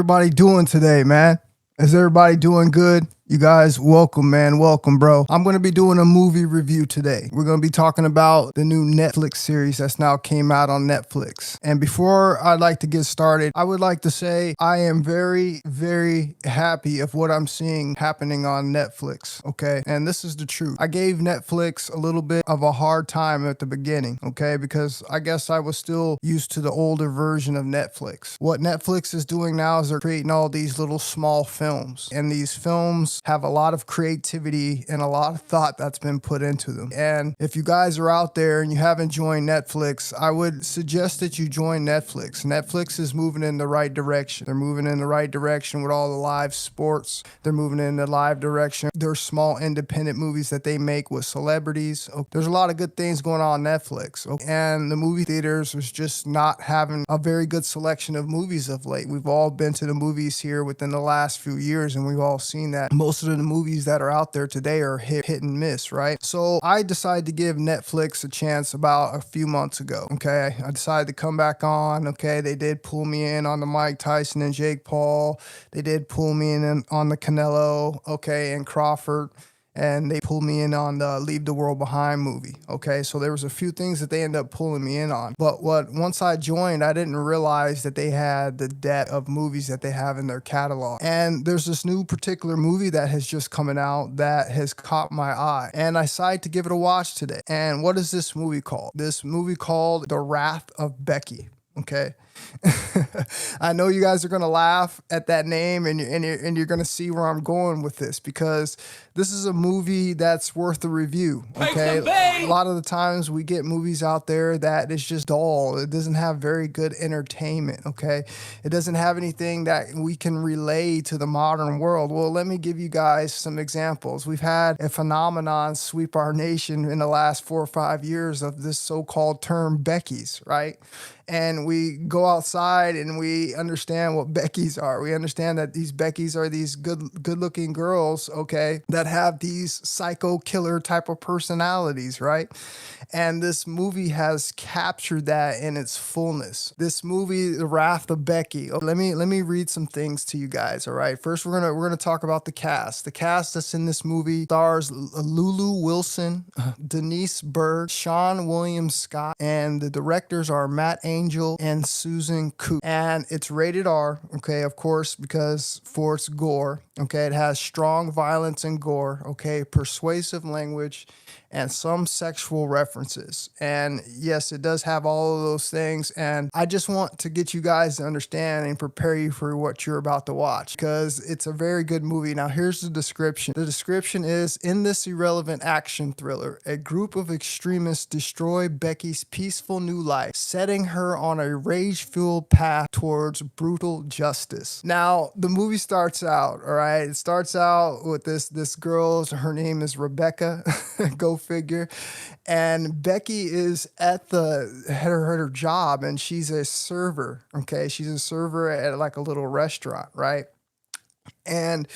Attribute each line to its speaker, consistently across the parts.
Speaker 1: everybody doing today, man? Is everybody doing good? You guys, welcome, man. Welcome, bro. I'm going to be doing a movie review today. We're going to be talking about the new Netflix series that's now came out on Netflix. And before I'd like to get started, I would like to say I am very, very happy of what I'm seeing happening on Netflix, okay? And this is the truth. I gave Netflix a little bit of a hard time at the beginning, okay? Because I guess I was still used to the older version of Netflix. What Netflix is doing now is they're creating all these little small films. And these films have a lot of creativity and a lot of thought that's been put into them. And if you guys are out there and you haven't joined Netflix, I would suggest that you join Netflix. Netflix is moving in the right direction. They're moving in the right direction with all the live sports. They're moving in the live direction. There's small independent movies that they make with celebrities. There's a lot of good things going on Netflix. And the movie theaters was just not having a very good selection of movies of late. We've all been to the movies here within the last few years, and we've all seen that most of the movies that are out there today are hit and miss, right? So I decided to give Netflix a chance about a few months ago, okay? I decided to come back on, okay? They did pull me in on the Mike Tyson and Jake Paul. They did pull me in on the Canelo, okay, and Crawford. And they pulled me in on the Leave the World Behind movie, okay? So there was a few things that they ended up pulling me in on. But once I joined, I didn't realize that they had the depth of movies that they have in their catalog. And there's this new particular movie that has just coming out that has caught my eye. And I decided to give it a watch today. And what is this movie called? This movie called The Wrath of Becky, okay? I know you guys are going to laugh at that name and you're going to see where I'm going with this, because this is a movie that's worth a review, okay? A lot of the times we get movies out there that is just dull. It doesn't have very good entertainment, okay? It doesn't have anything that we can relay to the modern world. Well, let me give you guys some examples. We've had a phenomenon sweep our nation in the last 4 or 5 years of this so-called term Beckies, right? And we go outside and we understand what Beckies are. We understand that these Beckies are these good-looking girls, okay, that have these psycho killer type of personalities, right? And this movie has captured that in its fullness. This movie, The Wrath of Becky. Let me read some things to you guys, all right? First, we're gonna talk about the cast. The cast that's in this movie stars Lulu Wilson, Denise Berg, Seann William Scott, and the directors are Matt Angel and Susan Coop. And it's rated R, okay, of course, because for its gore, okay? It has strong violence and gore, okay? Persuasive language and some sexual references. And yes, it does have all of those things. And I just want to get you guys to understand and prepare you for what you're about to watch, because it's a very good movie. Now, here's the description. The description is, in this irrelevant action thriller, a group of extremists destroy Becky's peaceful new life, setting her on a rage-fueled path towards brutal justice. Now, the movie starts out, all right? It starts out with this girl, her name is Rebecca, go figure. And Becky is at her job, and she's a server, okay? She's a server at like a little restaurant, right? And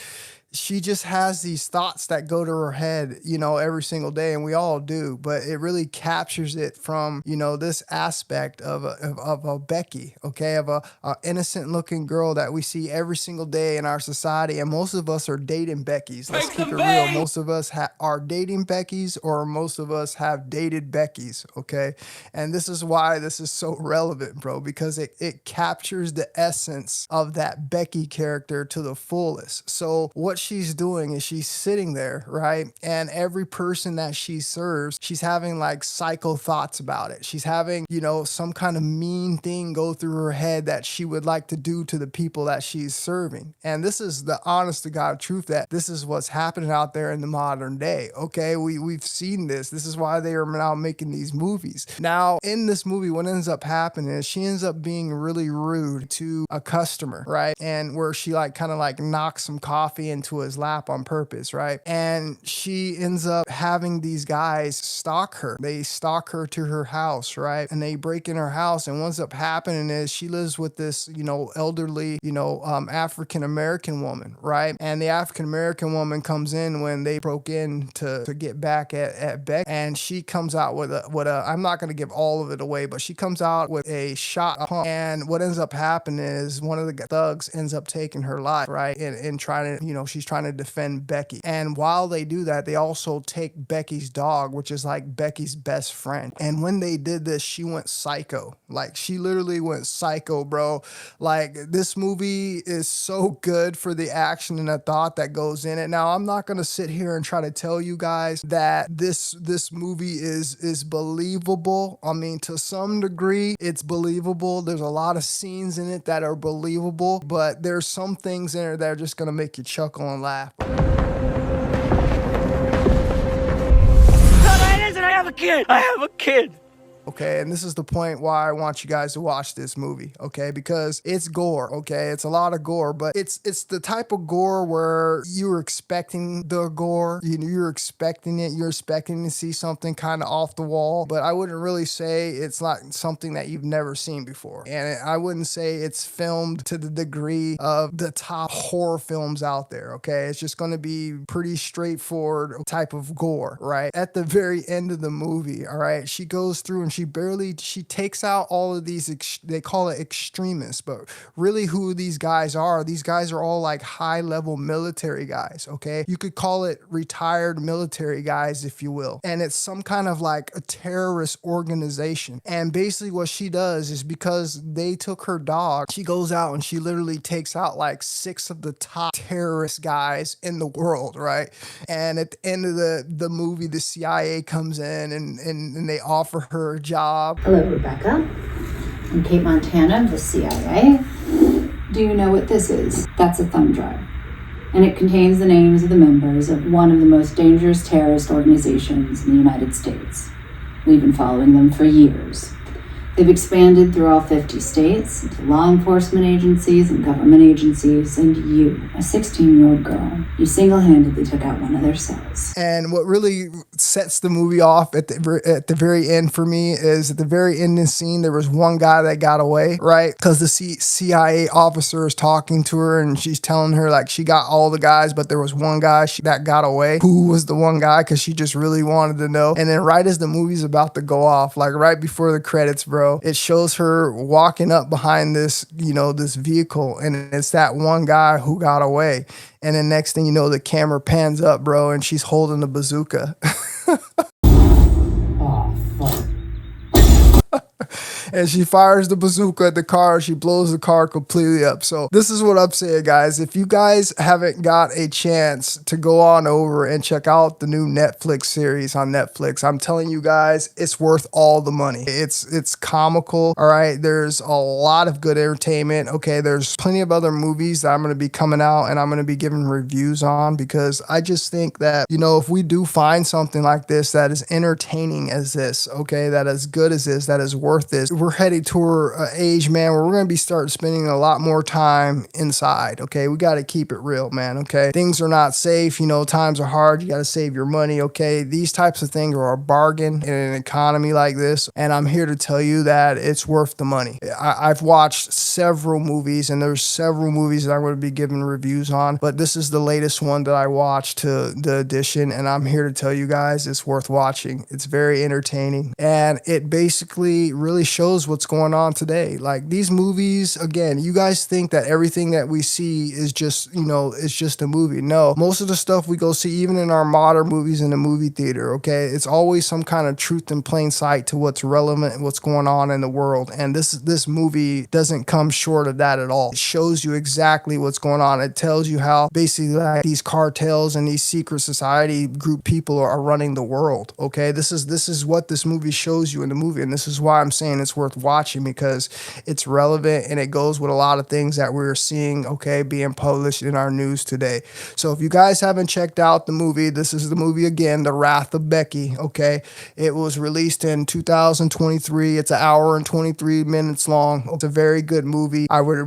Speaker 1: she just has these thoughts that go to her head, you know, every single day, and we all do, but it really captures it from, you know, this aspect of a Becky, okay, of a innocent looking girl that we see every single day in our society, and most of us are dating Beckys. Let's keep it real. Most of us are dating Beckys, or most of us have dated Beckys, okay? And this is why this is so relevant, bro, because it captures the essence of that Becky character to the fullest. So what she's doing is she's sitting there, right? And every person that she serves, she's having like psycho thoughts about it. She's having, you know, some kind of mean thing go through her head that she would like to do to the people that she's serving. And this is the honest to God truth, that this is what's happening out there in the modern day, okay? We've seen this. This is why they are now making these movies. Now, in this movie, what ends up happening is she ends up being really rude to a customer, right? And where she like kind of like knocks some coffee into onto his lap on purpose, right? And she ends up having these guys stalk her. They stalk her to her house, right? And they break in her house, and what's up happening is she lives with this, elderly, African-American woman, right? And the African-American woman comes in when they broke in to get back at Beck, and she comes out with a I'm not going to give all of it away, but she comes out with a shot pump, and what ends up happening is one of the thugs ends up taking her life, right? And trying to, she's trying to defend Becky. And while they do that, they also take Becky's dog, which is like Becky's best friend. And when they did this, she went psycho. Like, she literally went psycho, bro. Like, this movie is so good for the action and the thought that goes in it. Now, I'm not going to sit here and try to tell you guys that this movie is believable. I mean, to some degree, it's believable. There's a lot of scenes in it that are believable, but there's some things in there that are just going to make you chuckle and laugh.
Speaker 2: No, it isn't. I have a kid. I have a kid.
Speaker 1: Okay, and this is the point why I want you guys to watch this movie, okay? Because it's gore, okay? It's a lot of gore, but it's the type of gore where you're expecting the gore. You're expecting it. You're expecting to see something kind of off the wall, but I wouldn't really say it's not something that you've never seen before. And I wouldn't say it's filmed to the degree of the top horror films out there, okay? It's just going to be pretty straightforward type of gore, right? At the very end of the movie, all right, she goes through and she takes out all of these, they call it extremists, but really who these guys are all like high level military guys, okay? You could call it retired military guys, if you will. And it's some kind of like a terrorist organization. And basically what she does is, because they took her dog, she goes out and she literally takes out like 6 of the top terrorist guys in the world, right? And at the end of the movie, the CIA comes in and they offer her a job.
Speaker 3: Hello, Rebecca. I'm Kate Montana of the CIA. Do you know what this is? That's a thumb drive. And it contains the names of the members of one of the most dangerous terrorist organizations in the United States. We've been following them for years. They've expanded through all 50 states, into law enforcement agencies and government agencies, and you, a 16-year-old girl, you single-handedly took out one of their cells.
Speaker 1: And what really sets the movie off at the very end for me is, at the very ending scene, there was one guy that got away, right? Because the CIA officer is talking to her and she's telling her like she got all the guys, but there was one guy that got away. Who was the one guy? Because she just really wanted to know. And then right as the movie's about to go off, like right before the credits, bro, it shows her walking up behind this, this vehicle, and it's that one guy who got away. And then next thing you know, the camera pans up, bro, and she's holding a bazooka.
Speaker 3: Oh, fuck.
Speaker 1: And she fires the bazooka at the car. She blows the car completely up. So this is what I'm saying, guys. If you guys haven't got a chance to go on over and check out the new Netflix series on Netflix, I'm telling you guys, it's worth all the money. It's comical, all right? There's a lot of good entertainment, okay? There's plenty of other movies that I'm going to be coming out and I'm going to be giving reviews on, because I just think that, if we do find something like this that is entertaining as this, okay, that is good as this, that is worth this, we're headed toward an age, man, where we're going to be start spending a lot more time inside, okay? We got to keep it real, man, okay? Things are not safe, times are hard, you got to save your money, okay? These types of things are a bargain in an economy like this, and I'm here to tell you that it's worth the money. I've watched several movies, and there's several movies that I'm going to be giving reviews on, but this is the latest one that I watched, to the edition, and I'm here to tell you guys it's worth watching. It's very entertaining, and it basically really shows what's going on today. Like, these movies, again, you guys think that everything that we see is just, it's just a movie. No, most of the stuff we go see, even in our modern movies in the movie theater, okay, it's always some kind of truth in plain sight to what's relevant and what's going on in the world. And this movie doesn't come short of that at all. It shows you exactly what's going on. It tells you how basically like these cartels and these secret society group people are running the world. Okay, this is what this movie shows you in the movie, and this is why I'm saying it's worth worth watching because it's relevant and it goes with a lot of things that we're seeing, okay, being published in our news today. So if you guys haven't checked out the movie, this is the movie again, The Wrath of Becky, okay? It was released in 2023. It's an hour and 23 minutes long. It's a very good movie. I would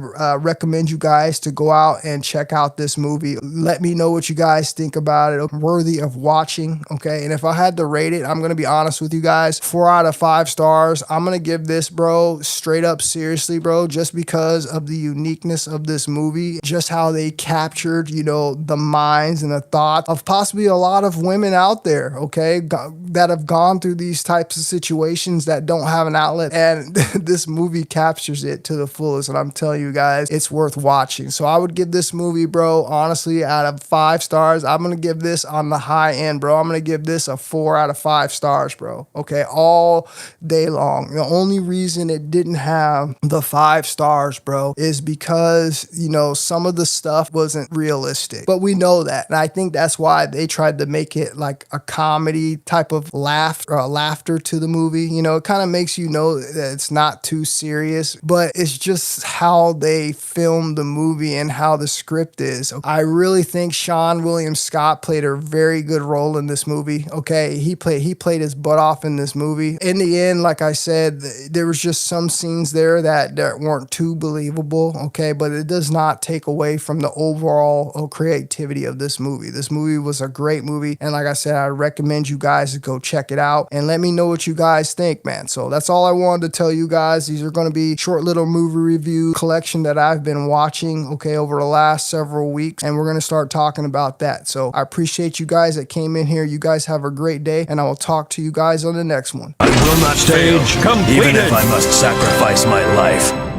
Speaker 1: recommend you guys to go out and check out this movie. Let me know what you guys think about it. Worthy of watching, okay? And if I had to rate it, I'm going to be honest with you guys, 4 out of 5 stars. I'm going to give this, bro, straight up seriously, bro, just because of the uniqueness of this movie, just how they captured, you know, the minds and the thoughts of possibly a lot of women out there, okay, that have gone through these types of situations that don't have an outlet. And this movie captures it to the fullest. And I'm telling you guys, it's worth watching. So I would give this movie, bro, honestly, out of 5 stars, I'm going to give this on the high end, bro. I'm going to give this a 4 out of 5 stars, bro. Okay, all day long. The only reason it didn't have the 5 stars, bro, is because, you know, some of the stuff wasn't realistic. But we know that. And I think that's why they tried to make it like a comedy type of laughter to the movie. You know, it kind of makes you know that it's not too serious, but it's just how they filmed the movie and how the script is. I really think Seann William Scott played a very good role in this movie. Okay, he played his butt off in this movie. In the end, like I said, there was just some scenes there that weren't too believable. Okay, but it does not take away from the overall creativity of this movie. This movie was a great movie, and like I said, I recommend you guys to go check it out and let me know what you guys think, man. So that's all I wanted to tell you guys. These are going to be short little movie review collection that I've been watching, okay, over the last several weeks, and we're going to start talking about that. So I appreciate you guys that came in here. You guys have a great day, and I will talk to you guys on the next one.
Speaker 4: I will not fail, even if I must sacrifice my life.